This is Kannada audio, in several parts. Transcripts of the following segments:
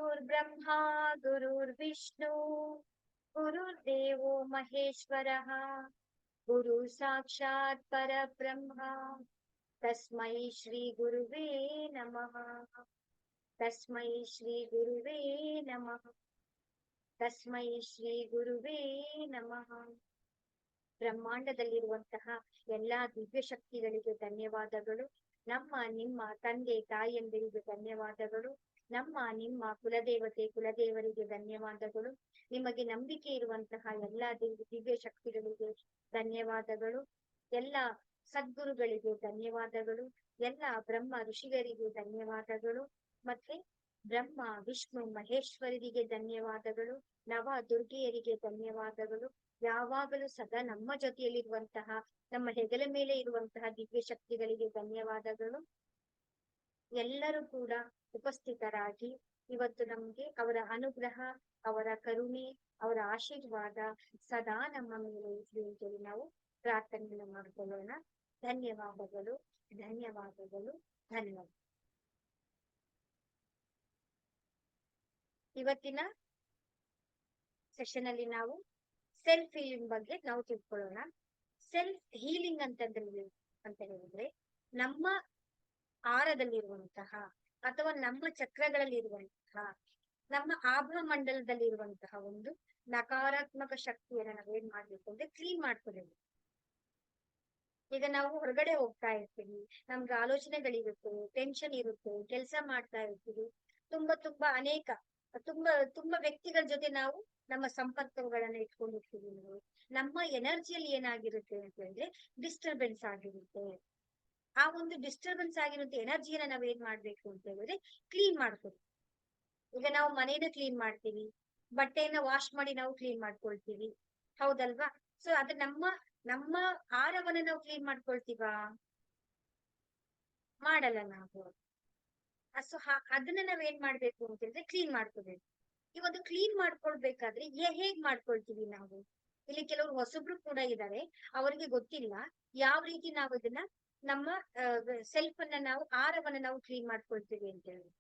गुरुर्ब्रह्मा गुरुर्विष्णु गुरुर्देवो महेश्वरः गुरु साक्षात् परब्रह्म तस्मै श्री गुरुवे नमः। तस्मै श्री गुरुवे नमः। तस्मै श्री गुरुवे नमः। ಬ್ರಹ್ಮಾಂಡದಲ್ಲಿರುವಂತಹ ಎಲ್ಲಾ ದಿವ್ಯ ಶಕ್ತಿಗಳಿಗೆ ಧನ್ಯವಾದಗಳು. ನಮ್ಮ ನಿಮ್ಮ ತಂದೆ ತಾಯಿಯಂದಿರಿಗೆ ಧನ್ಯವಾದಗಳು. ನಮ್ಮ ನಿಮ್ಮ ಕುಲದೇವರಿಗೆ ಧನ್ಯವಾದಗಳು. ನಿಮಗೆ ನಂಬಿಕೆ ಇರುವಂತಹ ಎಲ್ಲಾ ದಿವ್ಯ ಶಕ್ತಿಗಳಿಗೆ ಧನ್ಯವಾದಗಳು. ಎಲ್ಲ ಸದ್ಗುರುಗಳಿಗೆ ಧನ್ಯವಾದಗಳು. ಎಲ್ಲ ಬ್ರಹ್ಮ ಋಷಿಗರಿಗೆ ಧನ್ಯವಾದಗಳು. ಮತ್ತೆ ಬ್ರಹ್ಮ ವಿಷ್ಣು ಮಹೇಶ್ವರರಿಗೆ ಧನ್ಯವಾದಗಳು. ನವ ದುರ್ಗೆಯರಿಗೆ ಧನ್ಯವಾದಗಳು. ಯಾವಾಗಲೂ ಸದಾ ನಮ್ಮ ಜೊತೆಯಲ್ಲಿರುವಂತಹ ನಮ್ಮ ಹೆಗಲ ಮೇಲೆ ಇರುವಂತಹ ದಿವ್ಯ ಶಕ್ತಿಗಳಿಗೆ ಧನ್ಯವಾದಗಳು. ಎಲ್ಲರೂ ಕೂಡ ಉಪಸ್ಥಿತರಾಗಿ ಇವತ್ತು ನಮ್ಗೆ ಅವರ ಅನುಗ್ರಹ, ಅವರ ಕರುಣೆ, ಅವರ ಆಶೀರ್ವಾದ ಸದಾ ನಮ್ಮ ಮೇಲೆ ಇರಲಿ ಅಂತೇಳಿ ನಾವು ಪ್ರಾರ್ಥನೆಯನ್ನು ಮಾಡಿಕೊಳ್ಳೋಣ. ಧನ್ಯವಾದಗಳು, ಧನ್ಯವಾದಗಳು, ಧನ್ಯವಾದ. ಇವತ್ತಿನ ಸೆಷನ್ ಅಲ್ಲಿ ನಾವು ಸೆಲ್ಫ್ ಹೀಲಿಂಗ್ ಬಗ್ಗೆ ನಾವು ತಿಳ್ಕೊಳ್ಳೋಣ. ಸೆಲ್ಫ್ ಹೀಲಿಂಗ್ ಅಂತ ಹೇಳಿದ್ರೆ ನಮ್ಮ ಆರದಲ್ಲಿರುವಂತಹ ಅಥವಾ ನಮ್ಮ ಚಕ್ರಗಳಲ್ಲಿರುವಂತಹ ನಮ್ಮ ಆಭಾ ಮಂಡಲದಲ್ಲಿರುವಂತಹ ಒಂದು ನಕಾರಾತ್ಮಕ ಶಕ್ತಿಯನ್ನ ನಾವೇನ್ ಮಾಡ್ಬೇಕು ಅಂದ್ರೆ ಕ್ಲೀನ್ ಮಾಡ್ಕೊಳ್ಬೇಕು. ಈಗ ನಾವು ಹೊರಗಡೆ ಹೋಗ್ತಾ ಇರ್ತೀವಿ, ನಮ್ಗೆ ಆಲೋಚನೆಗಳಿರುತ್ತೆ, ಟೆನ್ಷನ್ ಇರುತ್ತೆ, ಕೆಲಸ ಮಾಡ್ತಾ ಇರ್ತೀವಿ, ತುಂಬಾ ಅನೇಕ ತುಂಬಾ ವ್ಯಕ್ತಿಗಳ ಜೊತೆ ನಾವು ನಮ್ಮ ಸಂಪರ್ಕಗಳನ್ನ ಇಟ್ಕೊಂಡಿರ್ತೀವಿ. ನಮ್ಮ ಎನರ್ಜಿಯಲ್ಲಿ ಏನಾಗಿರುತ್ತೆ ಅಂತ ಹೇಳಿದ್ರೆ ಡಿಸ್ಟರ್ಬೆನ್ಸ್ ಆಗಿರುತ್ತೆ. ಆ ಒಂದು ಡಿಸ್ಟರ್ಬೆನ್ಸ್ ಆಗಿರುವಂತ ಎನರ್ಜಿಯನ್ನ ನಾವ್ ಏನ್ ಮಾಡ್ಬೇಕು ಅಂತ ಹೇಳಿದ್ರೆ ಕ್ಲೀನ್ ಮಾಡ್ಕೊಳ್ತೀವಿ. ಈಗ ನಾವು ಮನೇನ ಕ್ಲೀನ್ ಮಾಡ್ತೀವಿ, ಬಟ್ಟೆಯನ್ನ ವಾಶ್ ಮಾಡಿ ನಾವು ಕ್ಲೀನ್ ಮಾಡ್ಕೊಳ್ತೀವಿ, ಹೌದಲ್ವಾ? ಸೊ ಅದು ನಮ್ಮ ಆಹಾರವನ್ನ ನಾವು ಕ್ಲೀನ್ ಮಾಡ್ಕೊಳ್ತೀವಾ? ಮಾಡಲ್ಲ ನಾವು. ಸೊ ಅದನ್ನ ನಾವ್ ಏನ್ ಮಾಡ್ಬೇಕು ಅಂತ ಹೇಳಿದ್ರೆ ಕ್ಲೀನ್ ಮಾಡ್ಕೋಬೇಕು. ಇವತ್ತು ಕ್ಲೀನ್ ಮಾಡ್ಕೊಳ್ಬೇಕಾದ್ರೆ ಹೇಗ್ ಮಾಡ್ಕೊಳ್ತೀವಿ ನಾವು? ಇಲ್ಲಿ ಕೆಲವರು ಹೊಸಬ್ರು ಕೂಡ ಇದ್ದಾರೆ, ಅವರಿಗೆ ಗೊತ್ತಿಲ್ಲ ಯಾವ ರೀತಿ ನಾವು ಇದನ್ನ ನಮ್ಮ ಸೆಲ್ಫ್ ಅನ್ನ ನಾವು ಆಹಾರವನ್ನ ನಾವು ಕ್ಲೀನ್ ಮಾಡ್ಕೊಳ್ತೀವಿ ಅಂತ ಹೇಳಿ.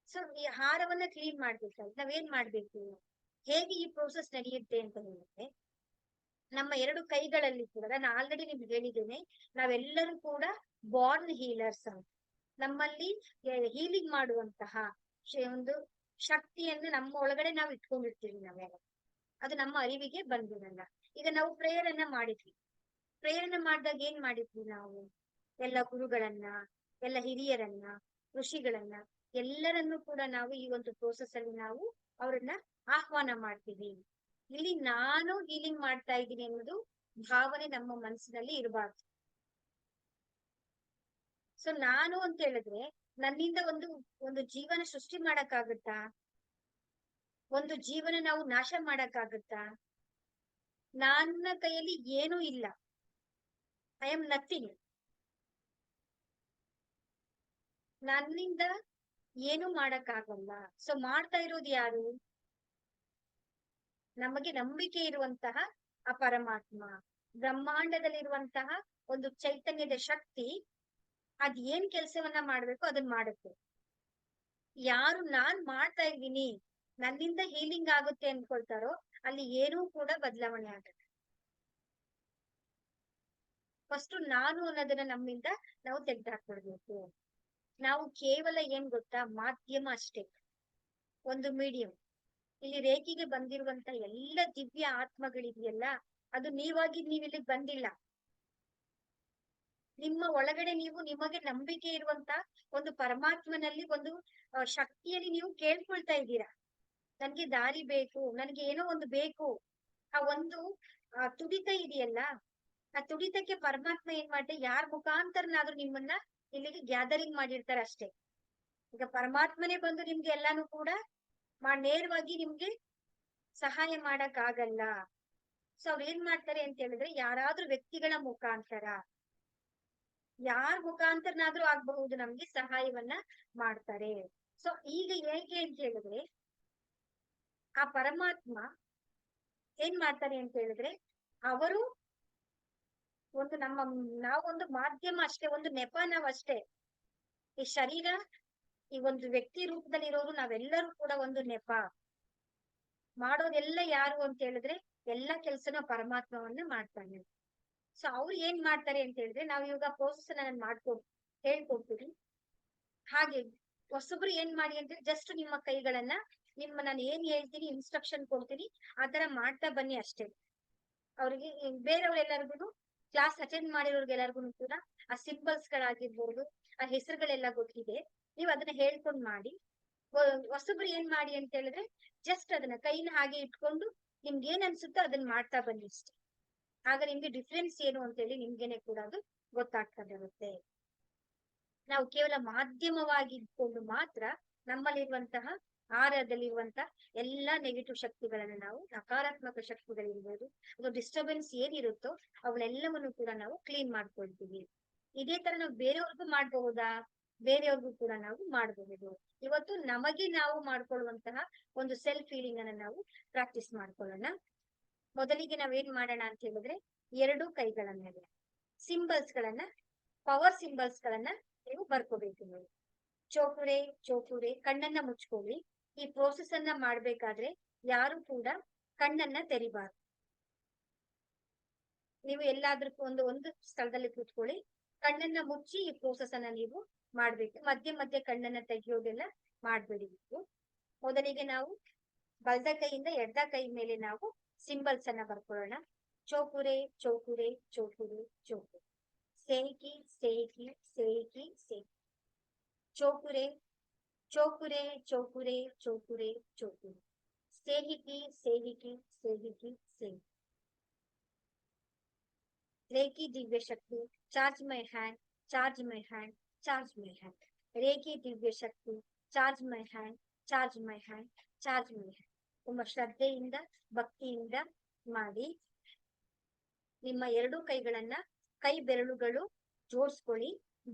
ಸೊ ಈ ಆಹಾರವನ್ನ ಕ್ಲೀನ್ ಮಾಡ್ಬೇಕಾದ್ರೆ ನಾವೇನ್ ಮಾಡ್ಬೇಕು, ಹೇಗೆ ಈ ಪ್ರೋಸೆಸ್ ನಡೆಯುತ್ತೆ ಅಂತ ಹೇಳಿದ್ರೆ ನಮ್ಮ ಎರಡು ಕೈಗಳಲ್ಲಿ ಕೂಡ ನಾನು ಆಲ್ರೆಡಿ ನಿಮ್ಗೆ ಹೇಳಿದ್ದೇನೆ, ನಾವೆಲ್ಲರೂ ಕೂಡ ಬಾರ್ನ್ ಹೀಲರ್ಸ್ ಅಂತ. ನಮ್ಮಲ್ಲಿ ಹೀಲಿಂಗ್ ಮಾಡುವಂತಹ ಒಂದು ಶಕ್ತಿಯನ್ನು ನಮ್ಮ ಒಳಗಡೆ ನಾವು ಇಟ್ಕೊಂಡಿರ್ತೀವಿ. ನಾವೆಲ್ಲ ಅದು ನಮ್ಮ ಅರಿವಿಗೆ ಬಂದಿರಲ್ಲ. ಈಗ ನಾವು ಪ್ರೇಯರ್ ಅನ್ನ ಮಾಡಿದ್ವಿ, ಪ್ರೇಯರ್ ಅನ್ನ ಮಾಡಿದಾಗ ಏನ್ ಮಾಡಿದ್ವಿ ನಾವು? ಎಲ್ಲ ಗುರುಗಳನ್ನ, ಎಲ್ಲ ಹಿರಿಯರನ್ನ, ಋಷಿಗಳನ್ನ ಎಲ್ಲರನ್ನೂ ಕೂಡ ನಾವು ಈ ಒಂದು ಪ್ರೋಸೆಸ್ ಅಲ್ಲಿ ನಾವು ಅವ್ರನ್ನ ಆಹ್ವಾನ ಮಾಡ್ತೀವಿ. ಇಲ್ಲಿ ನಾನು ಹೀಲಿಂಗ್ ಮಾಡ್ತಾ ಇದ್ದೀನಿ ಅನ್ನೋದು ಭಾವನೆ ನಮ್ಮ ಮನಸ್ಸಿನಲ್ಲಿ ಇರಬಾರ್ದು. ಸೊ ನಾನು ಅಂತ ಹೇಳಿದ್ರೆ ನನ್ನಿಂದ ಒಂದು ಜೀವನ ಸೃಷ್ಟಿ ಮಾಡಕ್ಕಾಗತ್ತಾ? ಒಂದು ಜೀವನ ನಾವು ನಾಶ ಮಾಡಕ್ಕಾಗತ್ತಾ? ನನ್ನ ಕೈಯಲ್ಲಿ ಏನೂ ಇಲ್ಲ, ಐ ಆಮ್ ನಥಿಂಗ್. ನನ್ನಿಂದ ಏನು ಮಾಡಕ್ಕಾಗಲ್ಲ. ಸೊ ಮಾಡ್ತಾ ಇರೋದು ಯಾರು? ನಮಗೆ ನಂಬಿಕೆ ಇರುವಂತಹ ಆ ಪರಮಾತ್ಮ, ಬ್ರಹ್ಮಾಂಡದಲ್ಲಿರುವಂತಹ ಒಂದು ಚೈತನ್ಯದ ಶಕ್ತಿ ಅದ್ ಏನ್ ಕೆಲ್ಸವನ್ನ ಮಾಡ್ಬೇಕು ಅದನ್ನ ಮಾಡುತ್ತೆ. ಯಾರು ನಾನ್ ಮಾಡ್ತಾ ಇದ್ದೀನಿ, ನನ್ನಿಂದ ಹೀಲಿಂಗ್ ಆಗುತ್ತೆ ಅನ್ಕೊಳ್ತಾರೋ ಅಲ್ಲಿ ಏನೂ ಕೂಡ ಬದಲಾವಣೆ ಆಗಲ್ಲ. ಫಸ್ಟ್ ನಾನು ಅನ್ನೋದನ್ನ ನಮ್ಮಿಂದ ನಾವು ತೆಗೆದುಹಾಕೊಳ್ಬೇಕು. ನಾವು ಕೇವಲ ಏನ್ ಗೊತ್ತಾ, ಮಾಧ್ಯಮ ಅಷ್ಟೇ, ಒಂದು ಮೀಡಿಯಂ. ಇಲ್ಲಿ ರೇಖಿಗೆ ಬಂದಿರುವಂತ ಎಲ್ಲ ದಿವ್ಯ ಆತ್ಮಗಳಿದೆಯಲ್ಲ, ಅದು ನೀವಿಲ್ಲಿಗೆ ಬಂದಿಲ್ಲ. ನಿಮ್ಮ ಒಳಗಡೆ ನೀವು ನಿಮಗೆ ನಂಬಿಕೆ ಇರುವಂತ ಒಂದು ಪರಮಾತ್ಮನಲ್ಲಿ ಒಂದು ಶಕ್ತಿಯಲ್ಲಿ ನೀವು ಕೇಳ್ಕೊಳ್ತಾ ಇದ್ದೀರಾ, ನನ್ಗೆ ದಾರಿ ಬೇಕು, ನನ್ಗೆ ಏನೋ ಒಂದು ಬೇಕು. ಆ ಒಂದು ತುಡಿತ ಇದೆಯಲ್ಲ, ಆ ತುಡಿತಕ್ಕೆ ಪರಮಾತ್ಮ ಏನ್ ಮಾಡ್ತಾರೆ, ಯಾರ ಮುಖಾಂತರನಾದ್ರೂ ನಿಮ್ಮನ್ನ ಇಲ್ಲಿಗೆ ಗ್ಯಾದರಿಂಗ್ ಮಾಡಿರ್ತಾರೆ ಅಷ್ಟೇ. ಈಗ ಪರಮಾತ್ಮನೇ ಬಂದು ನಿಮ್ಗೆ ಎಲ್ಲಾನು ಕೂಡ ನೇರವಾಗಿ ನಿಮ್ಗೆ ಸಹಾಯ ಮಾಡಕ್ ಆಗಲ್ಲ. ಸೊ ಅವ್ರು ಏನ್ ಮಾಡ್ತಾರೆ ಅಂತ ಹೇಳಿದ್ರೆ ಯಾರಾದ್ರೂ ವ್ಯಕ್ತಿಗಳ ಮುಖಾಂತರ, ಯಾರ ಮುಖಾಂತರನಾದ್ರೂ ಆಗಬಹುದು, ನಮ್ಗೆ ಸಹಾಯವನ್ನ ಮಾಡ್ತಾರೆ. ಸೊ ಈಗ ಹೇಗೆ ಅಂತ ಹೇಳಿದ್ರೆ ಆ ಪರಮಾತ್ಮ ಏನ್ ಮಾಡ್ತಾರೆ ಅಂತ ಹೇಳಿದ್ರೆ ಅವರು ನಾವೊಂದು ಮಾಧ್ಯಮ ಅಷ್ಟೇ, ಒಂದು ನೆಪ ನಾವಷ್ಟೇ. ಈ ಶರೀರ ಈ ಒಂದು ವ್ಯಕ್ತಿ ರೂಪದಲ್ಲಿ ಇರೋರು ನಾವೆಲ್ಲರೂ ಕೂಡ ಒಂದು ನೆಪ. ಮಾಡೋದೆಲ್ಲ ಯಾರು ಅಂತ ಹೇಳಿದ್ರೆ ಎಲ್ಲಾ ಕೆಲ್ಸನ ಪರಮಾತ್ಮವನ್ನ ಮಾಡ್ತಾನೆ. ಸೊ ಅವ್ರು ಏನ್ ಮಾಡ್ತಾರೆ ಅಂತ ಹೇಳಿದ್ರೆ ನಾವ್ ಇವಾಗ ಪ್ರೋಸೆಸ್ ನಾನು ಹೇಳ್ಕೊಡ್ತೀವಿ. ಹಾಗೆ ಹೊಸಬ್ರು ಏನ್ ಮಾಡಿ ಅಂದ್ರೆ ಜಸ್ಟ್ ನಿಮ್ಮ ಕೈಗಳನ್ನ ನಾನು ಏನ್ ಹೇಳ್ತೀನಿ ಇನ್ಸ್ಟ್ರಕ್ಷನ್ ಕೊಡ್ತೀನಿ ಆತರ ಮಾಡ್ತಾ ಬನ್ನಿ ಅಷ್ಟೇ. ಅವ್ರಿಗೆ ಬೇರೆಯವ್ರೆಲ್ಲರಿಗೂ ಕ್ಲಾಸ್ ಅಟೆಂಡ್ ಮಾಡಿರೋರ್ಗೆಲ್ಲರಿಗೂ ಕೂಡ ಆ ಸಿಂಬಲ್ಸ್ ಗಳಾಗಿರ್ಬೋದು ಆ ಹೆಸರುಗಳೆಲ್ಲ ಗೊತ್ತಿದೆ. ನೀವು ಅದನ್ನ ಹೇಳ್ಕೊಂಡ್ ಮಾಡಿ. ಹೊಸಬ್ರು ಏನ್ ಮಾಡಿ ಅಂತ ಹೇಳಿದ್ರೆ ಜಸ್ಟ್ ಅದನ್ನ ಕೈನ ಹಾಗೆ ಇಟ್ಕೊಂಡು ನಿಮ್ಗೆ ಏನ್ ಅನ್ಸುತ್ತೋ ಅದನ್ನ ಮಾಡ್ತಾ ಬನ್ನಿ ಅಷ್ಟೇ. ಆಗ ನಿಮ್ಗೆ ಡಿಫ್ರೆನ್ಸ್ ಏನು ಅಂತ ಹೇಳಿ ನಿಮ್ಗೆನೆ ಕೂಡ ಅದು ಗೊತ್ತಾಗ್ತಾ ಬರುತ್ತೆ. ನಾವು ಕೇವಲ ಮಾಧ್ಯಮವಾಗಿ ಇಟ್ಕೊಂಡು ಮಾತ್ರ ನಮ್ಮಲ್ಲಿರುವಂತಹ ಆಹಾರದಲ್ಲಿರುವಂತಹ ಎಲ್ಲಾ ನೆಗೆಟಿವ್ ಶಕ್ತಿಗಳನ್ನ ನಾವು ನಕಾರಾತ್ಮಕ ಶಕ್ತಿಗಳಿರ್ಬೋದು ಅದು ಡಿಸ್ಟರ್ಬೆನ್ಸ್ ಏನಿರುತ್ತೋ ಅವಳೆಲ್ಲವನ್ನು ಕೂಡ ನಾವು ಕ್ಲೀನ್ ಮಾಡ್ಕೊಳ್ತೀವಿ. ಇದೇ ತರ ನಾವು ಬೇರೆಯವ್ರಿಗೂ ಮಾಡಬಹುದಾ? ಬೇರೆಯವ್ರಿಗೂ ಕೂಡ ನಾವು ಮಾಡಬಹುದು. ಇವತ್ತು ನಮಗೆ ನಾವು ಮಾಡ್ಕೊಳ್ಳುವಂತಹ ಒಂದು ಸೆಲ್ಫ್ ಫೀಲಿಂಗ್ ಅನ್ನ ನಾವು ಪ್ರಾಕ್ಟೀಸ್ ಮಾಡ್ಕೊಳ್ಳೋಣ. ಮೊದಲಿಗೆ ನಾವೇನ್ ಮಾಡೋಣ ಅಂತ ಹೇಳಿದ್ರೆ ಎರಡು ಕೈಗಳ ಮೇಲೆ ಸಿಂಬಲ್ಸ್ ಗಳನ್ನ ಪವರ್ ಸಿಂಬಲ್ಸ್ ಗಳನ್ನ ನೀವು ಬರ್ಕೋಬೇಕು. ನೀವು ಚೋಕುರೆ ಚೋಕುರೆ ಕಣ್ಣನ್ನ ಮುಚ್ಕೊಳ್ಳಿ. ಈ ಪ್ರೋಸೆಸ್ ಅನ್ನ ಮಾಡ್ಬೇಕಾದ್ರೆ ಯಾರು ಕೂಡ ಕಣ್ಣನ್ನ ತೆರಿಬಾರ್ದು. ನೀವು ಎಲ್ಲಾದ್ರೂ ಒಂದು ಸ್ಥಳದಲ್ಲಿ ಕೂತ್ಕೊಳ್ಳಿ, ಕಣ್ಣನ್ನ ಮುಚ್ಚಿ ಈ ಪ್ರೋಸೆಸ್ ಅನ್ನ ನೀವು ಮಾಡ್ಬೇಕು. ಮಧ್ಯೆ ಮಧ್ಯೆ ಕಣ್ಣನ್ನ ತೆಗೆಯೋದೆಲ್ಲ ಮಾಡ್ಬೇಡಿ. ಮೊದಲಿಗೆ ನಾವು ಬಲದ ಕೈಯಿಂದ ಎಡದ ಕೈ ಮೇಲೆ ನಾವು ಸಿಂಬಲ್ಸ್ ಅನ್ನ ಬರ್ಕೊಳ್ಳೋಣ. ಚೋಕುರೆ ಚೋಕುರೆ ಚೋಕುರೆ ಚೋಕುರೆ ಸೇಕಿ ಸೇಕಿ ಸೇಕಿ ಸೇಕಿ ಚೋಕುರೆ ಚೋಕುರೆ ಚೋಕುರೆ ಚೋಕುರೆ ಚೋಕುರೆ ಸೇಹಿಕಿ ಸೇಹಿಕಿ ಸೇಹಿಕಿ ಸೇಹಿ. ರೇಖಿ ದಿವ್ಯ ಶಕ್ತಿ charge my hand charge my hand charge my hand. Reiki ದಿವ್ಯ ಶಕ್ತಿ charge my hand charge my hand charge my hand. ತುಂಬಾ ಶ್ರದ್ಧೆಯಿಂದ ಭಕ್ತಿಯಿಂದ ಮಾಡಿ. ನಿಮ್ಮ ಎರಡೂ ಕೈಗಳನ್ನ ಕೈ ಬೆರಳುಗಳು ಜೋಡಿಸ್ಕೊಳ್ಳಿ.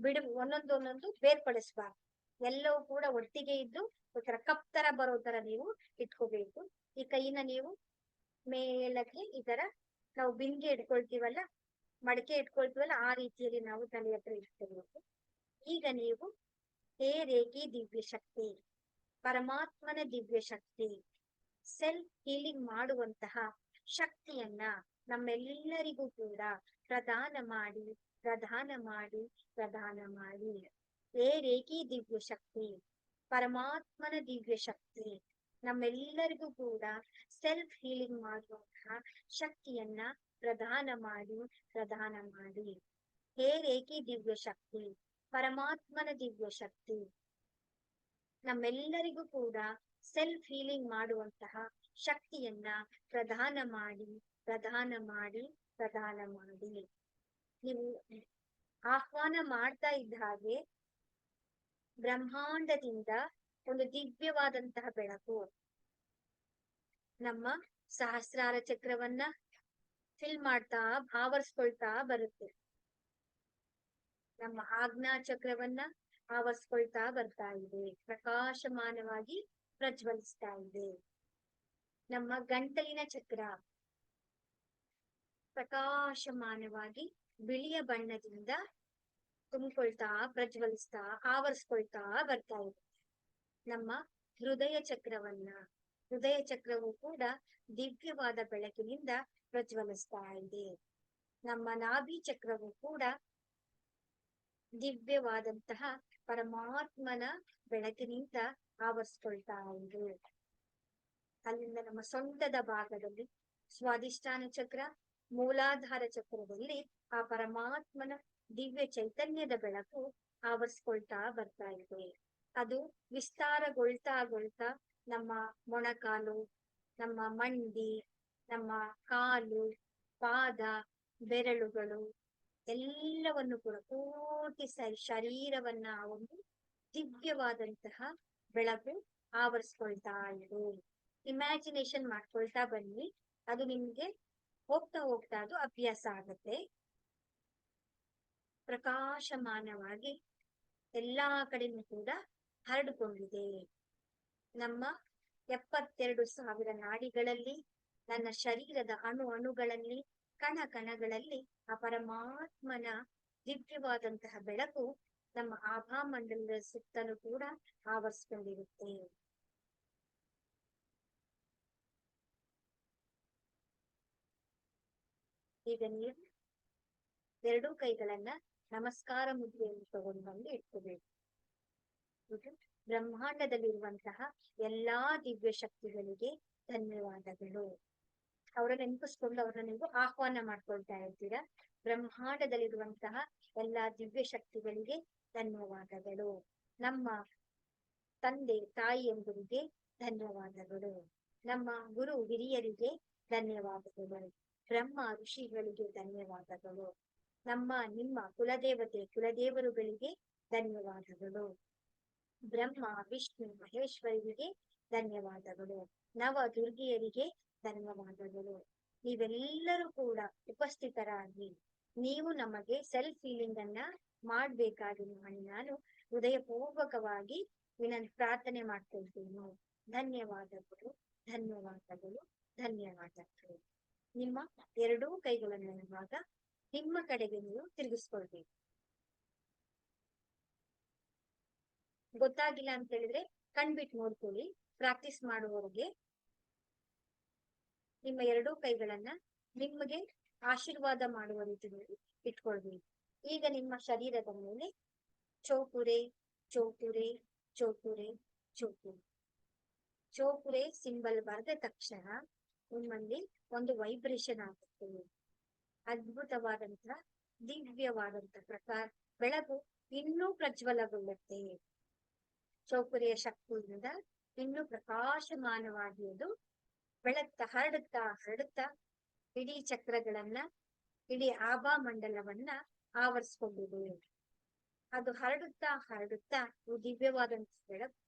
ಒಂದೊಂದೊಂದೊಂದು ಬೇರ್ಪಡಿಸ್ಬಾರ್ದು. ಎಲ್ಲವೂ ಕೂಡ ಒಟ್ಟಿಗೆ ಇದ್ದು ಒಂಥರ ಕಪ್ ತರ ಬರೋ ತರ ನೀವು ಇಟ್ಕೋಬೇಕು. ಈ ಕೈನ ನೀವು ಮೇಲಕ್ಕೆ ಈ ತರ ನಾವು ಬಿಂದಿಗೆ ಇಟ್ಕೊಳ್ತೀವಲ್ಲ, ಮಡಕೆ ಇಟ್ಕೊಳ್ತೀವಲ್ಲ, ಆ ರೀತಿಯಲ್ಲಿ ನಾವು ತಲೆ ಹತ್ರ ಇಟ್ಕೋಬೇಕು. ಈಗ ನೀವು ಹೇ ರೇಖಿ ದಿವ್ಯ ಶಕ್ತಿ, ಪರಮಾತ್ಮನ ದಿವ್ಯ ಶಕ್ತಿ, ಸೆಲ್ಫ್ ಹೀಲಿಂಗ್ ಮಾಡುವಂತಹ ಶಕ್ತಿಯನ್ನ ನಮ್ಮೆಲ್ಲರಿಗೂ ಕೂಡ ಪ್ರದಾನ ಮಾಡಿ ಪ್ರದಾನ ಮಾಡಿ ಪ್ರದಾನ ಮಾಡಿ. ಹೇ ರೇಖಿ ದಿವ್ಯ ಶಕ್ತಿ, ಪರಮಾತ್ಮನ ದಿವ್ಯ ಶಕ್ತಿ, ನಮ್ಮೆಲ್ಲರಿಗೂ ಕೂಡ ಸೆಲ್ಫ್ ಹೀಲಿಂಗ್ ಮಾಡುವಂತಹ ಶಕ್ತಿಯನ್ನ ಪ್ರದಾನ ಮಾಡಿ ಪ್ರದಾನ ಮಾಡಿ. ಹೇ ರೇಖಿ ದಿವ್ಯ ಶಕ್ತಿ, ಪರಮಾತ್ಮನ ದಿವ್ಯ ಶಕ್ತಿ, ನಮ್ಮೆಲ್ಲರಿಗೂ ಕೂಡ ಸೆಲ್ಫ್ ಹೀಲಿಂಗ್ ಮಾಡುವಂತಹ ಶಕ್ತಿಯನ್ನ ಪ್ರದಾನ ಮಾಡಿ ಪ್ರದಾನ ಮಾಡಿ ಪ್ರದಾನ ಮಾಡಿ. ನೀವು ಆಹ್ವಾನ ಮಾಡ್ತಾ ಇದ್ದ ಹಾಗೆ ಬ್ರಹ್ಮಾಂಡದಿಂದ ಒಂದು ದಿವ್ಯವಾದಂತಹ ಬೆಳಕು ನಮ್ಮ ಸಹಸ್ರಾರ ಚಕ್ರವನ್ನ ಫಿಲ್ ಮಾಡ್ತಾ ಆವರಿಸ್ಕೊಳ್ತಾ ಬರುತ್ತೆ. ನಮ್ಮ ಆಜ್ಞಾ ಚಕ್ರವನ್ನ ಆವರಿಸ್ಕೊಳ್ತಾ ಬರ್ತಾ ಇದೆ, ಪ್ರಕಾಶಮಾನವಾಗಿ ಪ್ರಜ್ವಲಿಸ್ತಾ ಇದೆ. ನಮ್ಮ ಗಂಟಲಿನ ಚಕ್ರ ಪ್ರಕಾಶಮಾನವಾಗಿ ಬಿಳಿಯ ಬಣ್ಣದಿಂದ ತುಂಬಿಕೊಳ್ತಾ ಪ್ರಜ್ವಲಿಸ್ತಾ ಆವರಿಸ್ಕೊಳ್ತಾ ಬರ್ತಾ ಇದೆ. ನಮ್ಮ ಹೃದಯ ಚಕ್ರವು ಕೂಡ ದಿವ್ಯವಾದ ಬೆಳಕಿನಿಂದ ಪ್ರಜ್ವಲಿಸ್ತಾ ಇದೆ. ನಮ್ಮ ನಾಭಿ ಚಕ್ರವು ಕೂಡ ದಿವ್ಯವಾದಂತಹ ಪರಮಾತ್ಮನ ಬೆಳಕಿನಿಂದ ಆವರಿಸ್ಕೊಳ್ತಾ ಇದೆ. ಅಲ್ಲಿಂದ ನಮ್ಮ ಸೊಂಟದ ಭಾಗದಲ್ಲಿ ಸ್ವಾಧಿಷ್ಠಾನ ಚಕ್ರ, ಮೂಲಾಧಾರ ಚಕ್ರದಲ್ಲಿ ಆ ಪರಮಾತ್ಮನ ದಿವ್ಯ ಚೈತನ್ಯದ ಬೆಳಕು ಆವರಿಸ್ಕೊಳ್ತಾ ಬರ್ತಾ ಇದೆ. ಅದು ವಿಸ್ತಾರಗೊಳ್ತಾ ನಮ್ಮ ಮೊಣಕಾಲು, ನಮ್ಮ ಮಂಡಿ, ನಮ್ಮ ಕಾಲು, ಪಾದ, ಬೆರಳುಗಳು ಎಲ್ಲವನ್ನು ಕೂಡ ಪೂರ್ತಿ ಶರೀರವನ್ನ ಒಂದು ದಿವ್ಯವಾದಂತಹ ಬೆಳಕು ಆವರಿಸ್ಕೊಳ್ತಾ ಇದೆ. ಇಮ್ಯಾಜಿನೇಷನ್ ಮಾಡ್ಕೊಳ್ತಾ ಬನ್ನಿ. ಅದು ನಿಮ್ಗೆ ಹೋಗ್ತಾ ಅದು ಅಭ್ಯಾಸ ಆಗುತ್ತೆ. ಪ್ರಕಾಶಮಾನವಾಗಿ ಎಲ್ಲಾ ಕಡೆನೂ ಕೂಡ ಹರಡಿಕೊಂಡಿದೆ. ನಮ್ಮ 72,000 ನಾಡಿಗಳಲ್ಲಿ, ನನ್ನ ಶರೀರದ ಅಣುಗಳಲ್ಲಿ, ಕಣಗಳಲ್ಲಿ ಆ ಪರಮಾತ್ಮನ ದಿವ್ಯವಾದಂತಹ ಬೆಳಕು ನಮ್ಮ ಆಭಾ ಮಂಡಲದ ಸುತ್ತಲೂ ಕೂಡ ಆವರಿಸ್ಕೊಂಡಿರುತ್ತೆ. ಈಗ ನೀವು ಎರಡೂ ಕೈಗಳನ್ನ ನಮಸ್ಕಾರ ಮುದ್ರೆಯನ್ನು ತಗೊಂಡು ಬಂದು ಇಟ್ಕೋಬೇಕು. ಬ್ರಹ್ಮಾಂಡದಲ್ಲಿರುವಂತಹ ಎಲ್ಲಾ ದಿವ್ಯ ಶಕ್ತಿಗಳಿಗೆ ಧನ್ಯವಾದಗಳು. ಅವರ ನೆನಪಿಸ್ಕೊಂಡು ಅವ್ರನ್ನ ನೀವು ಆಹ್ವಾನ ಮಾಡ್ಕೊಳ್ತಾ ಇರ್ತೀರಾ. ಬ್ರಹ್ಮಾಂಡದಲ್ಲಿರುವಂತಹ ಎಲ್ಲಾ ದಿವ್ಯ ಶಕ್ತಿಗಳಿಗೆ ಧನ್ಯವಾದಗಳು. ನಮ್ಮ ತಂದೆ ತಾಯಿಯಂದರಿಗೆ ಧನ್ಯವಾದಗಳು. ನಮ್ಮ ಗುರು ಹಿರಿಯರಿಗೆ ಧನ್ಯವಾದಗಳು. ಬ್ರಹ್ಮ ಋಷಿಗಳಿಗೆ ಧನ್ಯವಾದಗಳು. ನಮ್ಮ ನಿಮ್ಮ ಕುಲದೇವರುಗಳಿಗೆ ಧನ್ಯವಾದಗಳು. ಬ್ರಹ್ಮ ವಿಷ್ಣು ಮಹೇಶ್ವರಿಗೆ ಧನ್ಯವಾದಗಳು. ನವ ದುರ್ಗಿಯರಿಗೆ ಧನ್ಯವಾದಗಳು. ನೀವೆಲ್ಲರೂ ಕೂಡ ಉಪಸ್ಥಿತರಾಗಿ ನೀವು ನಮಗೆ ಸೆಲ್ಫ್ ಫೀಲಿಂಗ್ ಅನ್ನ ಮಾಡ್ಬೇಕಾಗಿ ನಾನು ಹೃದಯಪೂರ್ವಕವಾಗಿ ಪ್ರಾರ್ಥನೆ ಮಾಡ್ಕೊಳ್ತೀನಿ. ಧನ್ಯವಾದಗಳು, ಧನ್ಯವಾದಗಳು, ಧನ್ಯವಾದಗಳು. ನಿಮ್ಮ ಎರಡೂ ಕೈಗಳನ್ನು ಇವಾಗ ನಿಮ್ಮ ಕಡೆಗೆ ನೀವು ತಿರುಗಿಸ್ಕೊಳ್ಬೇಕು. ಗೊತ್ತಾಗಿಲ್ಲ ಅಂತ ಹೇಳಿದ್ರೆ ಕಣ್ಬಿಟ್ಟು ನೋಡ್ಕೊಳ್ಳಿ. ಪ್ರಾಕ್ಟೀಸ್ ಮಾಡುವವರಿಗೆ ನಿಮ್ಮ ಎರಡೂ ಕೈಗಳನ್ನ ನಿಮಗೆ ಆಶೀರ್ವಾದ ಮಾಡುವ ರೀತಿಯಲ್ಲಿ ಇಟ್ಕೊಳ್ಬೇಕು. ಈಗ ನಿಮ್ಮ ಶರೀರದ ಮೇಲೆ ಚೌಕುರೆ ಚೌಕುರೆ ಚೌಕುರೆ ಚೌಕುರೆ ಚೌಕುರೆ ಸಿಂಬಲ್ ಬರೆದ ತಕ್ಷಣ ನಿಮ್ಮಲ್ಲಿ ಒಂದು ವೈಬ್ರೇಷನ್ ಆಗುತ್ತೆ. ಅದ್ಭುತವಾದಂತಹ ದಿವ್ಯವಾದಂತಹ ಪ್ರಕಾರ ಬೆಳಕು ಇನ್ನೂ ಪ್ರಜ್ವಲಗೊಳ್ಳುತ್ತೆ. ಚೌಕುರಿಯ ಶಕ್ತಿಯಿಂದ ಇನ್ನೂ ಪ್ರಕಾಶಮಾನವಾಗಿ ಅದು ಹರಡುತ್ತಾ ಇಡೀ ಚಕ್ರಗಳನ್ನ, ಇಡೀ ಆಭಾ ಮಂಡಲವನ್ನ ಆವರಿಸ್ಕೊಂಡಿದೆ. ಅದು ಹರಡುತ್ತಾ ದಿವ್ಯವಾದಂತಹ ಬೆಳಕು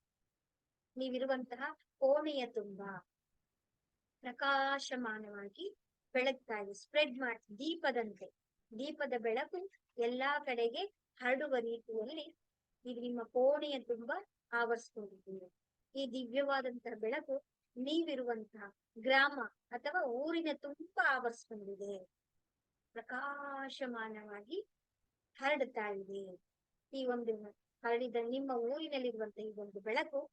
ನೀವಿರುವಂತಹ ಕೋಣೆಯ ತುಂಬಾ ಪ್ರಕಾಶಮಾನವಾಗಿ ಬೆಳಗ್ತಾ ಇದೆ. ಸ್ಪ್ರೆಡ್ ಮಾಡಿ ದೀಪದ ಬೆಳಕು ಎಲ್ಲಾ ಕಡೆಗೆ ಹರಡುವ ರೀತಿಯಲ್ಲಿ ಇದು ನಿಮ್ಮ ಕೋಣೆಯ ತುಂಬಾ ಆವರಿಸ್ಕೊಂಡಿದ್ದೀರಿ. ಈ ದಿವ್ಯವಾದಂತಹ ಬೆಳಕು ನೀವಿರುವಂತಹ ಗ್ರಾಮ ಅಥವಾ ಊರಿನ ತುಂಬಾ ಆವರಿಸ್ಕೊಂಡಿದೆ. ಪ್ರಕಾಶಮಾನವಾಗಿ ಹರಡುತ್ತಾ ಇದೆ. ಈ ಒಂದು ಹರಡಿದ ನಿಮ್ಮ ಊರಿನಲ್ಲಿರುವಂತಹ ಈ ಒಂದು ಬೆಳಕು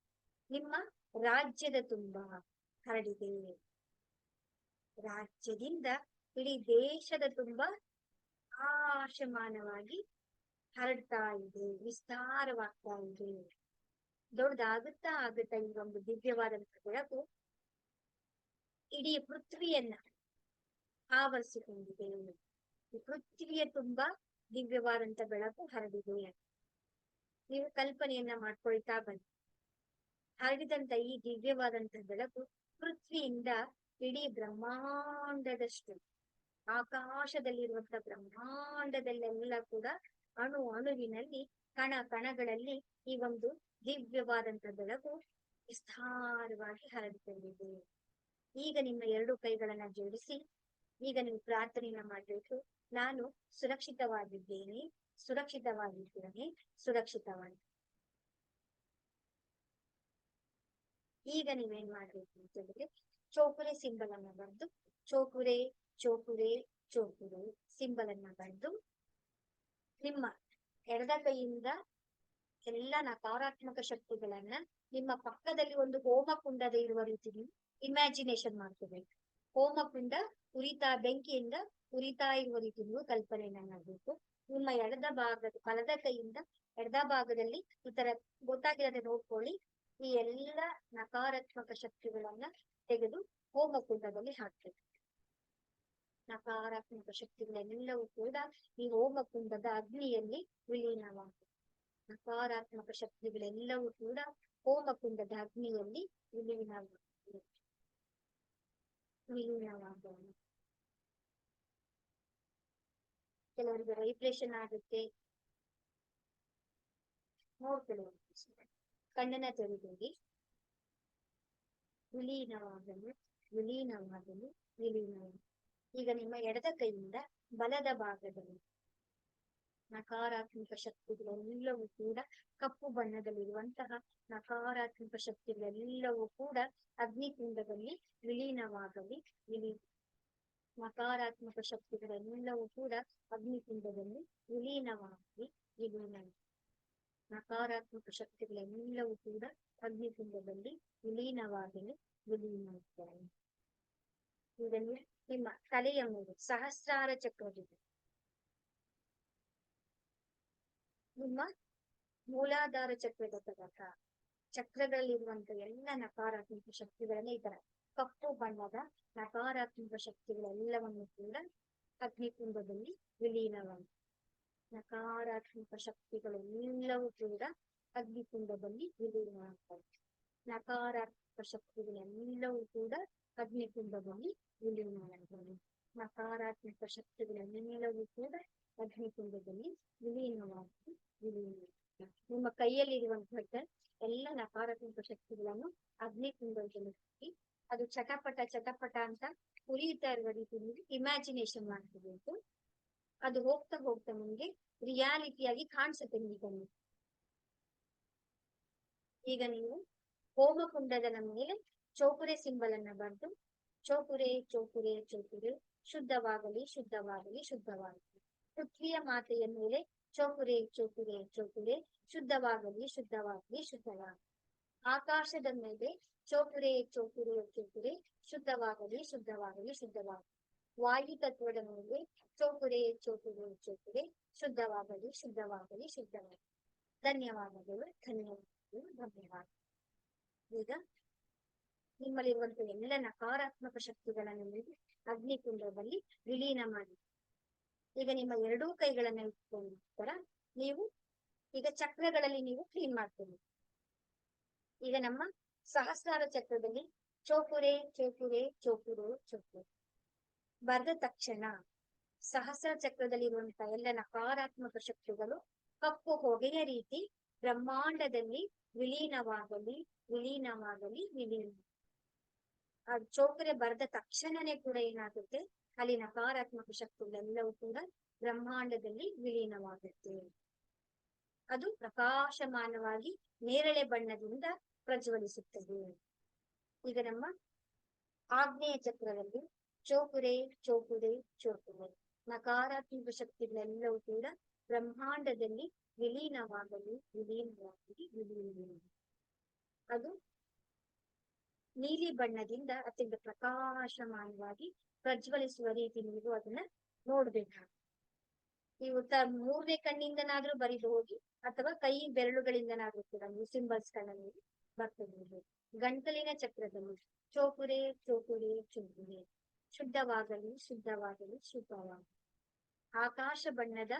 ನಿಮ್ಮ ರಾಜ್ಯದ ತುಂಬಾ ಹರಡಿದೆ. ರಾಜ್ಯದಿಂದ ಇಡೀ ದೇಶದ ತುಂಬಾ ಪ್ರಕಾಶಮಾನವಾಗಿ ಹರಡ್ತಾ ಇದೆ, ವಿಸ್ತಾರವಾಗ್ತಾ ಇದೆ. ದೊಡ್ಡದಾಗುತ್ತಾ ಈ ಒಂದು ದಿವ್ಯವಾದಂತಹ ಬೆಳಕು ಇಡೀ ಪೃಥ್ವಿಯನ್ನ ಆವರಿಸಿಕೊಂಡಿದೆ. ಈ ಪೃಥ್ವಿಯ ತುಂಬಾ ದಿವ್ಯವಾದಂತ ಬೆಳಕು ಹರಡಿದೆ. ನೀವು ಕಲ್ಪನೆಯನ್ನ ಮಾಡ್ಕೊಳ್ತಾ ಬನ್ನಿ. ಹರಡಿದಂತ ಈ ದಿವ್ಯವಾದಂತಹ ಬೆಳಕು ಪೃಥ್ವಿಯಿಂದ ಇಡೀ ಬ್ರಹ್ಮಾಂಡದಷ್ಟು, ಆಕಾಶದಲ್ಲಿರುವಂತಹ ಬ್ರಹ್ಮಾಂಡದಲ್ಲೆಲ್ಲ ಕೂಡ ಅಣುವಿನಲ್ಲಿ ಕಣಗಳಲ್ಲಿ ಈ ಒಂದು ದಿವ್ಯವಾದಂತ ಬೆಳಕು ವಿಸ್ತಾರವಾಗಿ ಹರಡಿಕೊಂಡಿದೆ. ಈಗ ನಿಮ್ಮ ಎರಡು ಕೈಗಳನ್ನ ಜೋಡಿಸಿ ಈಗ ನೀವು ಪ್ರಾರ್ಥನೆಯನ್ನ ಮಾಡಬೇಕು. ನಾನು ಸುರಕ್ಷಿತವಾಗಿದ್ದೇನೆ. ಈಗ ನೀವೇನ್ ಮಾಡ್ಬೇಕು ಅಂತ ಹೇಳಿದ್ರೆ ಚೌಕುರೆ ಸಿಂಬಲ್ ಅನ್ನ ಬರೆದು ಚೌಕುರೆ ಸಿಂಬಲ್ ಅನ್ನ ಬರೆದು ನಿಮ್ಮ ಎಡದ ಕೈಯಿಂದ ಎಲ್ಲ ನಕಾರಾತ್ಮಕ ಶಕ್ತಿಗಳನ್ನ ನಿಮ್ಮ ಪಕ್ಕದಲ್ಲಿ ಒಂದು ಹೋಮಕುಂಡದ ಇರುವ ರೀತಿ ಇಮ್ಯಾಜಿನೇಷನ್ ಮಾಡ್ಕೋಬೇಕು. ಹೋಮಕುಂಡ ಬೆಂಕಿಯಿಂದ ಉರಿತಾ ಇರುವ ರೀತಿ ನೀವು ಕಲ್ಪನೆಯನ್ನ ಮಾಡ್ಬೇಕು. ನಿಮ್ಮ ಬಲದ ಕೈಯಿಂದ ಎಡದ ಭಾಗದಲ್ಲಿ ಈ ತರ ಗೊತ್ತಾಗಿರದೆ ನೋಡ್ಕೊಳ್ಳಿ. ಈ ಎಲ್ಲ ನಕಾರಾತ್ಮಕ ಶಕ್ತಿಗಳನ್ನ ತೆಗೆದು ಹೋಮಕುಂಡದಲ್ಲಿ ಹಾಕ್ಬೇಕು. ನಕಾರಾತ್ಮಕ ಶಕ್ತಿಗಳೆಲ್ಲವೂ ಕೂಡ ಈ ಹೋಮಕುಂಡದ ಅಗ್ನಿಯಲ್ಲಿ ವಿಲೀನವಾಗುತ್ತೆ. ನಕಾರಾತ್ಮಕ ಶಕ್ತಿಗಳೆಲ್ಲವೂ ಕೂಡ ಹೋಮಕುಂಡದ ಅಗ್ನಿಯಲ್ಲಿ ವಿಲೀನವಾಗುತ್ತದೆ. ಕೆಲವರಿಗೆ ವೈಬ್ರೇಷನ್ ಆಗುತ್ತೆ. ನೋಡ್ಕೊಳ್ಳಿ, ಕಣ್ಣನ್ನ ತೆರೆದು ವಿಲೀನವಾಗಲು. ಈಗ ನಿಮ್ಮ ಎಡದ ಕೈಯಿಂದ ಬಲದ ಭಾಗದಲ್ಲಿ ನಕಾರಾತ್ಮಕ ಶಕ್ತಿಗಳೆಲ್ಲವೂ ಕೂಡ ಕಪ್ಪು ಬಣ್ಣದಲ್ಲಿರುವಂತಹ ನಕಾರಾತ್ಮಕ ಶಕ್ತಿಗಳೆಲ್ಲವೂ ಕೂಡ ಅಗ್ನಿಕುಂಡದಲ್ಲಿ ವಿಲೀನವಾಗಲಿ. ನಕಾರಾತ್ಮಕ ಶಕ್ತಿಗಳೆಲ್ಲವೂ ಕೂಡ ಅಗ್ನಿಕುಂಡದಲ್ಲಿ ವಿಲೀನವಾಗಲಿ. ನಕಾರಾತ್ಮಕ ಶಕ್ತಿಗಳೆಲ್ಲವೂ ಕೂಡ ಅಗ್ನಿಕುಂಡದಲ್ಲಿ ವಿಲೀನವಾಗಲು ವಿಲೀನವಾಗ್ತಾರೆ. ಇದನ್ನು ನಿಮ್ಮ ತಲೆಯ ಮೇಲೆ ಸಹಸ್ರಾರ ಚಕ್ರವಿದೆ. ನಿಮ್ಮ ಮೂಲಾಧಾರ ಚಕ್ರದ ತನಕ ಚಕ್ರಗಳಲ್ಲಿರುವಂತ ಎಲ್ಲ ನಕಾರಾತ್ಮಕ ಶಕ್ತಿಗಳನ್ನ ಈ ತರ ಕಪ್ಪು ಬಣ್ಣದ ನಕಾರಾತ್ಮಕ ಶಕ್ತಿಗಳೆಲ್ಲವನ್ನು ಕೂಡ ಅಗ್ನಿಕುಂಡದಲ್ಲಿ ವಿಲೀನವಾಗಿ ನಕಾರಾತ್ಮಕ ಶಕ್ತಿಗಳೆಲ್ಲವೂ ಕೂಡ ಅಗ್ನಿಕುಂಡದಲ್ಲಿ ವಿಲೀನವಾಗ್ತವೆ. ನಕಾರಾತ್ಮಕ ಶಕ್ತಿಗಳೆಲ್ಲವೂ ಕೂಡ ಅಗ್ನಿಕುಂಡದಲ್ಲಿ ವಿಲೀನವಾಗ್ತವೆ. ನಕಾರಾತ್ಮಕ ಶಕ್ತಿಗಳೆಲ್ಲವೂ ಕೂಡ ಅಗ್ನಿಕುಂಡದಲ್ಲಿ ವಿಲೀನವಾಗಿ ನಿಮ್ಮ ಕೈಯಲ್ಲಿರುವಂತಹ ಎಲ್ಲ ನಕಾರಾತ್ಮಕ ಶಕ್ತಿಗಳನ್ನು ಅಗ್ನಿಕುಂಡದಲ್ಲಿ ಹಾಕಿ ಅದು ಚಟಪಟ ಚಟಪಟ ಅಂತ ಉರಿಯುತ್ತಾ ಇರುವ ರೀತಿಯಲ್ಲಿ ಇಮ್ಯಾಜಿನೇಷನ್ ಮಾಡ್ಕೋಬೇಕು. ಅದು ಹೋಗ್ತಾ ಹೋಗ್ತಾ ನಿಮ್ಗೆ ರಿಯಾಲಿಟಿಯಾಗಿ ಕಾಣಿಸುತ್ತೆ ನಿಮಗೆ. ಈಗ ನೀವು ಹೋಮಕುಂಡದ ಮೇಲೆ ಚೌಕುರೆ ಸಿಂಬಲ್ ಅನ್ನ ಬರೆದು ಚೌಕುರೆ ಚೌಕುರೆ ಚೌಕುರೆ ಶುದ್ಧವಾಗಲಿ ಶುದ್ಧವಾಗಲಿ ಶುದ್ಧವಾಗಲಿ. ಪೃಥ್ವಿಯ ಮಾತೆಯ ಮೇಲೆ ಚೌಕುರೆ ಚೌಕುರೆ ಚೌಕುರೆ ಶುದ್ಧವಾಗಲಿ ಶುದ್ಧವಾಗಲಿ ಶುದ್ಧವಾಗಲಿ. ಆಕಾಶದ ಮೇಲೆ ಚೌಕುರೆ ಚೌಕುರೆ ಚೌಕುರೆ ಶುದ್ಧವಾಗಲಿ ಶುದ್ಧವಾಗಲಿ ಶುದ್ಧವಾಗಲಿ. ವಾಯು ತತ್ವದ ಮೇಲೆ ಚೌಕುರೆ ಚೌಕುರೆ ಚೌಕುರೆ ಶುದ್ಧವಾಗಲಿ ಶುದ್ಧವಾಗಲಿ ಶುದ್ಧವಾಗಲಿ. ಧನ್ಯವಾದಗಳು ಧನ್ಯವಾದಗಳು ಧನ್ಯವಾದ. ಈಗ ನಿಮ್ಮಲ್ಲಿರುವಂತಹ ಎಲ್ಲ ನಕಾರಾತ್ಮಕ ಶಕ್ತಿಗಳನ್ನು ನೀವು ಅಗ್ನಿಕುಂಡದಲ್ಲಿ ವಿಲೀನ ಮಾಡಿ. ಈಗ ನಿಮ್ಮ ಎರಡೂ ಕೈಗಳನ್ನ ಇಟ್ಕೊಂಡ ನೀವು ಈಗ ಚಕ್ರಗಳಲ್ಲಿ ನೀವು ಕ್ಲೀನ್ ಮಾಡ್ತೀವಿ. ಈಗ ನಮ್ಮ ಸಹಸ್ರಾರ ಚಕ್ರದಲ್ಲಿ ಚೌಕುರೆ ಚೌಕುರೆ ಚೌಕುರೆ ಚೌಕುರೆ ಬರೆದ ತಕ್ಷಣ ಸಹಸ್ರ ಚಕ್ರದಲ್ಲಿರುವಂತಹ ಎಲ್ಲ ನಕಾರಾತ್ಮಕ ಶಕ್ತಿಗಳು ಕಪ್ಪು ಹೊಗೆಯ ರೀತಿ ಬ್ರಹ್ಮಾಂಡದಲ್ಲಿ ವಿಲೀನವಾಗಲಿ ವಿಲೀನವಾಗಲಿ ವಿಲೀನ. ಆ ಚೌಕರೆ ಬರೆದ ತಕ್ಷಣನೇ ಕೂಡ ಏನಾಗುತ್ತೆ, ಅಲ್ಲಿ ನಕಾರಾತ್ಮಕ ಶಕ್ತಿಗಳೆಲ್ಲವೂ ಕೂಡ ಬ್ರಹ್ಮಾಂಡದಲ್ಲಿ ವಿಲೀನವಾಗುತ್ತೆ. ಅದು ಪ್ರಕಾಶಮಾನವಾಗಿ ನೇರಳೆ ಬಣ್ಣದಿಂದ ಪ್ರಜ್ವಲಿಸುತ್ತದೆ. ಈಗ ನಮ್ಮ ಆಗ್ನೇಯ ಚಕ್ರದಲ್ಲಿ ಚೌಕುರೆ ಚೌಕುರೆ ಚೌಕುರೆ ನಕಾರಾತ್ಮಕ ಶಕ್ತಿಗಳೆಲ್ಲವೂ ಕೂಡ ಬ್ರಹ್ಮಾಂಡದಲ್ಲಿ ವಿಲೀನವಾಗಲಿ ವಿಲೀನವಾಗಲಿ ವಿಲೀನ. ಅದು ನೀಲಿ ಬಣ್ಣದಿಂದ ಅತ್ಯಂತ ಪ್ರಕಾಶಮಾನವಾಗಿ ಪ್ರಜ್ವಲಿಸುವ ರೀತಿ ನೀವು ಅದನ್ನ ನೋಡ್ಬೇಕು. ನೀವು ಮೂರನೇ ಕಣ್ಣಿಂದನಾದ್ರೂ ಬರಿದು ಹೋಗಿ ಅಥವಾ ಕೈ ಬೆರಳುಗಳಿಂದನಾದ್ರೂ ಕೂಡ ನೀವು ಸಿಂಬಲ್ಸ್ ಗಳಲ್ಲಿ ಬರ್ತದೆ. ಗಂಟಲಿನ ಚಕ್ರದಲ್ಲಿ ಚೌಕುರೆ ಚೌಕುರೆ ಚೌಕುರೆ ಶುದ್ಧವಾಗಲಿ ಶುದ್ಧವಾಗಲಿ ಶುದ್ಧವಾಗಲಿ. ಆಕಾಶ ಬಣ್ಣದ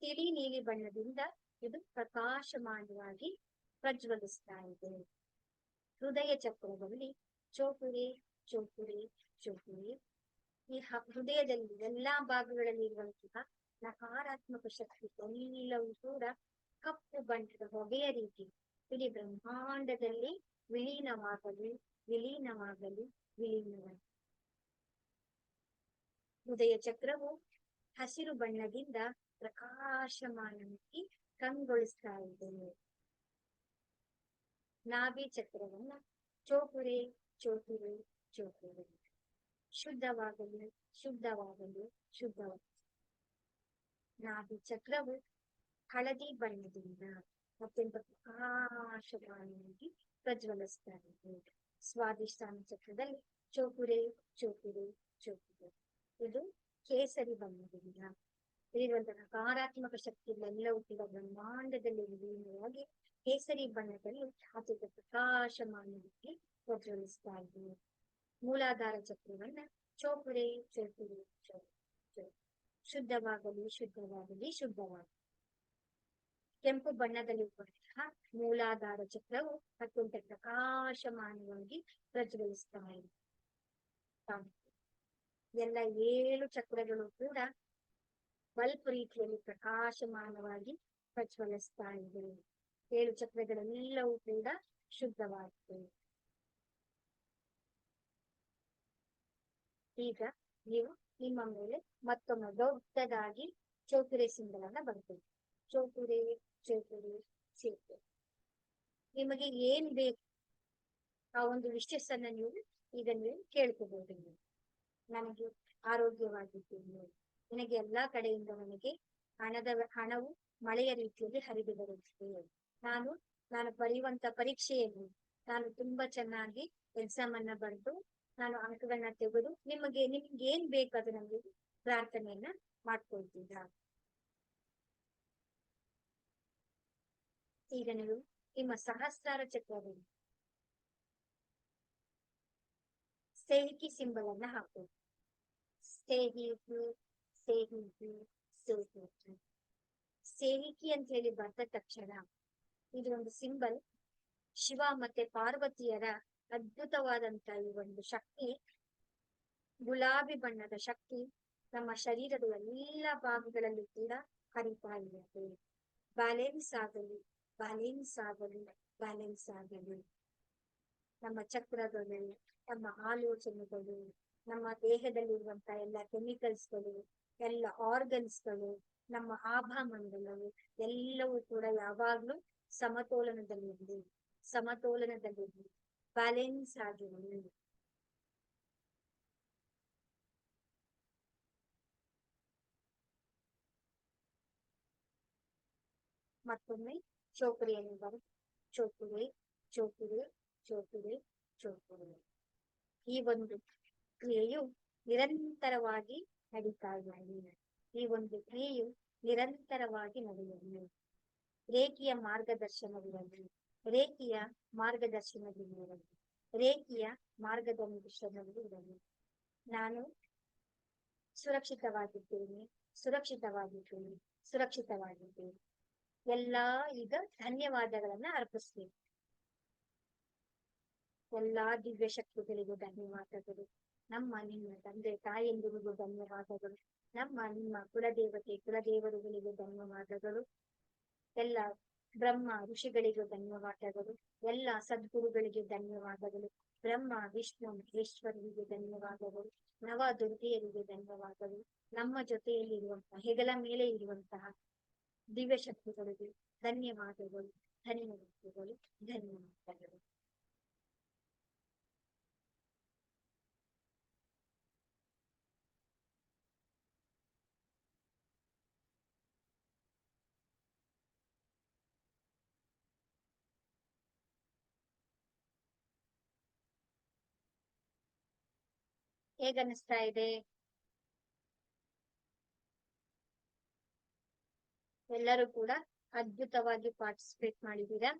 ತಿಳಿ ನೀಲಿ ಬಣ್ಣದಿಂದ ಇದು ಪ್ರಕಾಶಮಾನವಾಗಿ ಪ್ರಜ್ವಲಿಸ್ತಾ ಇದೆ. ಹೃದಯ ಚಕ್ರದಲ್ಲಿ ಚೌಕುರೆ ಚೌಕುರೆ ಚೌಕುರೆ. ಈ ಹೃದಯದಲ್ಲಿ ಎಲ್ಲಾ ಭಾಗಗಳಲ್ಲಿ ಇರುವಂತಹ ನಕಾರಾತ್ಮಕ ಶಕ್ತಿ ಎಲ್ಲವೂ ಕೂಡ ಕಪ್ಪು ಬಣ್ಣದ ಹೊಗೆಯ ರೀತಿ ಇಡೀ ಬ್ರಹ್ಮಾಂಡದಲ್ಲಿ ವಿಲೀನವಾಗಲಿ ವಿಲೀನವಾಗಲಿ ವಿಲೀನವಾಗಲಿ. ಹೃದಯ ಚಕ್ರವು ಹಸಿರು ಬಣ್ಣದಿಂದ ಪ್ರಕಾಶಮಾನವಾಗಿ ಕಂಗೊಳಿಸ್ತಾ ಇದೆ. ನಾಭಿ ಚಕ್ರವನ್ನ ಚೌಕುರೆ ಚೌಕುರೆ ಚೌಕುರೆ ಶುದ್ಧವಾಗಲಿ ಶುದ್ಧವಾಗಲಿ ಶುದ್ಧವಾಗಲಿ. ನಾಭಿ ಚಕ್ರವು ಹಳದಿ ಬಣ್ಣದಿಂದ ಅತ್ಯಂತ ಪ್ರಕಾಶಮಾನವಾಗಿ ಪ್ರಜ್ವಲಿಸ್ತಾ ಇದೆ. ಸ್ವಾದಿಷ್ಠಾನ ಚಕ್ರದಲ್ಲಿ ಚೌಕುರೆ ಚೌಕುರೆ ಚೌಕುರೆ ಇದು ಕೇಸರಿ ಬಣ್ಣದಿಂದ ಇರುವಂತಹ ನಕಾರಾತ್ಮಕ ಶಕ್ತಿಗಳೆಲ್ಲವೂ ಕೂಡ ಬ್ರಹ್ಮಾಂಡದಲ್ಲಿ ವಿಲೀನವಾಗಿ ಕೇಸರಿ ಬಣ್ಣದಲ್ಲಿ ಅತ್ಯಂತ ಪ್ರಕಾಶಮಾನವಾಗಿ ಪ್ರಜ್ವಲಿಸ್ತಾ ಇದೆ. ಮೂಲಾಧಾರ ಚಕ್ರವನ್ನ ಚೌಕುರೆ ಚೌಕುರೆ ಚೌಕುರೆ ಶುದ್ಧವಾಗಲಿ ಶುದ್ಧವಾಗಲಿ ಶುದ್ಧವಾಗಲಿ. ಕೆಂಪು ಬಣ್ಣದಲ್ಲಿರುವಂತಹ ಮೂಲಾಧಾರ ಚಕ್ರವು ಅತ್ಯಂತ ಪ್ರಕಾಶಮಾನವಾಗಿ ಪ್ರಜ್ವಲಿಸ್ತಾ ಇದೆ. ಎಲ್ಲ 7 ಚಕ್ರಗಳು ಕೂಡ ಬಲ್ಪ್ ರೀತಿಯಲ್ಲಿ ಪ್ರಕಾಶಮಾನವಾಗಿ ಪ್ರಜ್ವಲಿಸ್ತಾ ಇದೆ. 7 ಚಕ್ರಗಳೆಲ್ಲವೂ ಕೂಡ ಶುದ್ಧವಾಗಿದೆ. ಈಗ ನೀವು ನಿಮ್ಮ ಮೇಲೆ ಮತ್ತೊಮ್ಮೆ ದೊಡ್ಡದಾಗಿ ಚೌಕುರೆ ಸಿಂಬಲನ್ನ ಬರ್ತದೆ. ಚೌಕುರೆ ಚೌಕುರೆ ಚೌಕುರೆ. ನಿಮಗೆ ಏನ್ ಬೇಕು ಆ ಒಂದು ವಿಶೇಷ ನೀವು ಈಗ ನೀವು ಕೇಳ್ಕೋಬಹುದು. ನನಗೆ ಆರೋಗ್ಯವಾಗಿದ್ದೇನೆ, ನನಗೆ ಎಲ್ಲಾ ಕಡೆಯಿಂದ ನನಗೆ ಹಣವು ಮಳೆಯ ರೀತಿಯಲ್ಲಿ ಹರಿದು ಬರುತ್ತದೆ. ನಾನು ನಾನು ಬರೆಯುವಂತ ಪರೀಕ್ಷೆಯಲ್ಲಿ ನಾನು ತುಂಬಾ ಚೆನ್ನಾಗಿ ಎಕ್ಸಾಮ್ ಅನ್ನ ಬರೆದು ನಾನು ಅಂಕಗಳನ್ನ ತೆಗೆದು ನಿಮ್ಗೆ ಏನ್ ಬೇಕು ಅದು ನಮಗೆ ಪ್ರಾರ್ಥನೆಯನ್ನ ಮಾಡ್ಕೊಳ್ತೀರಾ. ಈಗ ನೀವು ನಿಮ್ಮ ಸಹಸ್ರಾರ ಚಕ್ರದಲ್ಲಿ ಸೇಹಿಕಿ ಸಿಂಬಲ್ ಅನ್ನ ಹಾಕೋದು. ಸೇಹಿಕು ಸೇಹಿಕು ಸೇಹಿಕು ಸೇಹಿಕಿ ಅಂತ ಹೇಳಿ ಬಂದ ತಕ್ಷಣ ಇದು ಒಂದು ಸಿಂಬಲ್. ಶಿವ ಮತ್ತೆ ಪಾರ್ವತಿಯರ ಅದ್ಭುತವಾದಂತ ಈ ಒಂದು ಶಕ್ತಿ, ಗುಲಾಬಿ ಬಣ್ಣದ ಶಕ್ತಿ ನಮ್ಮ ಶರೀರದ ಎಲ್ಲ ಭಾಗಗಳಲ್ಲಿ ಕೂಡ ಹರಿತಾ ಇರುತ್ತೆ. ಬ್ಯಾಲೆನ್ಸ್ ಆಗಲಿ, ಬ್ಯಾಲೆನ್ಸ್ ಆಗಲಿ, ಬ್ಯಾಲೆನ್ಸ್ ಆಗಲಿ. ನಮ್ಮ ಚಕ್ರಗಳು, ನಮ್ಮ ಆಲೋಚನೆಗಳು, ನಮ್ಮ ದೇಹದಲ್ಲಿರುವಂತಹ ಎಲ್ಲ ಕೆಮಿಕಲ್ಸ್ಗಳು, ಎಲ್ಲ ಆರ್ಗನ್ಸ್ಗಳು, ನಮ್ಮ ಆಭಾಮಂಡಲವು ಎಲ್ಲವೂ ಕೂಡ ಯಾವಾಗ್ಲೂ ಸಮತೋಲನದಲ್ಲಿರಲಿ, ಸಮತೋಲನದಲ್ಲಿರಲಿ, ಬ್ಯಾಲೆನ್ಸ್ ಆಗಿರಲಿ. ಮತ್ತೊಮ್ಮೆ ಚೋಕರಿಯನ್ನು ಬರೆದು ಚೋಕುರೆ ಚೋಕುರೆ ಚೋಕುರೆ ಚೋಕುರೆ. ಈ ಒಂದು ಕ್ರಿಯೆಯು ನಿರಂತರವಾಗಿ ನಡೀತಾ ಇದೆ. ಈ ಒಂದು ಕ್ರಿಯೆಯು ನಿರಂತರವಾಗಿ ನಡೆಯಲಿ. ರೇಖೆಯ ಮಾರ್ಗದರ್ಶನವಿರಲಿ, ರೇಖೆಯ ಮಾರ್ಗದರ್ಶನವಿರಲಿ, ರೇಖೆಯ ಮಾರ್ಗದರ್ಶನವಿರಲಿ. ನಾನು ಸುರಕ್ಷಿತವಾಗಿದ್ದೇನೆ, ಸುರಕ್ಷಿತವಾಗಿದ್ದೇನೆ, ಸುರಕ್ಷಿತವಾಗಿದ್ದೇನೆ. ಎಲ್ಲಾ ಈಗ ಧನ್ಯವಾದಗಳನ್ನ ಅರ್ಪಿಸ್ಬೇಕು. ಎಲ್ಲಾ ದಿವ್ಯ ಶಕ್ತಿಗಳಿಗೂ ಧನ್ಯವಾದಗಳು. ನಮ್ಮ ನಿಮ್ಮ ತಂದೆ ತಾಯಂದಿರಿಗೂ ಧನ್ಯವಾದಗಳು. ನಮ್ಮ ನಿಮ್ಮ ಕುಲದೇವತೆ ಕುಲದೇವರುಗಳಿಗೂ ಧನ್ಯವಾದಗಳು. ಎಲ್ಲ ಬ್ರಹ್ಮ ಋಷಿಗಳಿಗೂ ಧನ್ಯವಾದಗಳು. ಎಲ್ಲ ಸದ್ಗುರುಗಳಿಗೆ ಧನ್ಯವಾದಗಳು. ಬ್ರಹ್ಮ ವಿಷ್ಣು ಮಹೇಶ್ವರರಿಗೆ ಧನ್ಯವಾದಗಳು. ನವ ದುರ್ಗೆಯರಿಗೆ ಧನ್ಯವಾದಗಳು. ನಮ್ಮ ಜೊತೆಯಲ್ಲಿರುವಂತಹ ಹೆಗಲ ಮೇಲೆ ಇರುವಂತಹ ದಿವ್ಯ ಶಕ್ತಿಗಳಿಗೆ ಧನ್ಯವಾದಗಳು, ಧನ್ಯವಾದಗಳು, ಧನ್ಯವಾದಗಳು. ಹೇಗನ್ನಿಸ್ತಾ ಇದೆ? ಎಲ್ಲರೂ ಕೂಡ ಅದ್ಭುತವಾಗಿ ಪಾರ್ಟಿಸಿಪೇಟ್ ಮಾಡಿದ್ದೀರಾ.